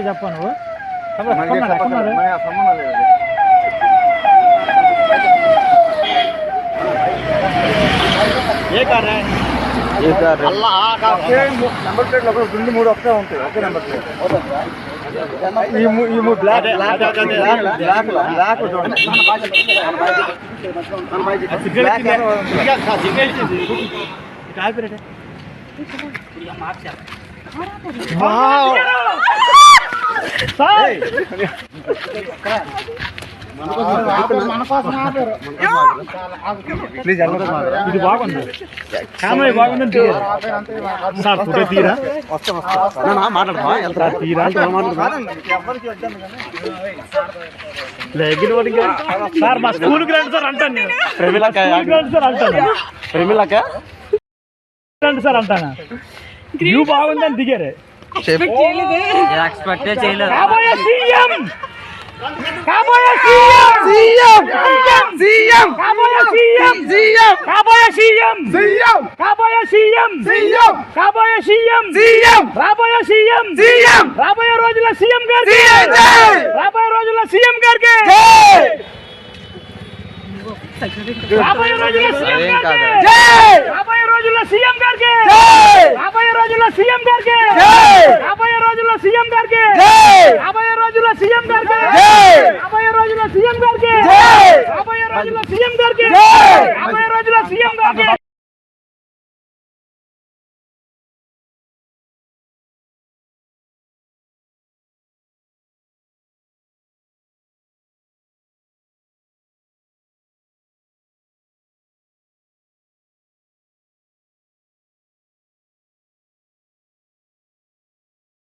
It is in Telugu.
చెప్పా నువ్వు ఏ కార్ నెంబర్ ప్లేట్ లో 2 3 ఒకటే ఉంటాయి ఒకే నెంబర్ ప్లేట్ ఈ బ్లాక్ ప్లీజ్ ఇది బాగుంది కామెడీ బాగుంది సార్ ఫోటో తీరా మాట్లాడతా తీరా సార్ మా స్కూల్కి రండి సార్ అంటాను నేను ప్రేమిలక రండి సార్ అంటాను వ్యూ బాగుందని దిగారే ఎక్స్పెక్ట్ చేయలేదు కాబోయే సీఎం కాబోయే సీఎం కాబోయే సీఎం కాబోయే సీఎం కాబోయే సీఎం కాబోయే సీఎం రాబోయే సీఎం రాబోయే రోజుల సీఎం గారికి రాబోయే రోజుల సీఎం గారికి రాబోయే రోజుల సీఎం గారికి రాబోయే రోజుల సీఎం గారికి రాబోయే రోజుల సీఎం గారికి రాబోయే రోజుల సీఎం గారికి రాబోయే రోజుల సీఎం గారికి రాబోయే రోజుల సీఎం గారికి రాబోయే రోజుల సీఎం గారికి రాబోయే రోజుల సీఎం గారికి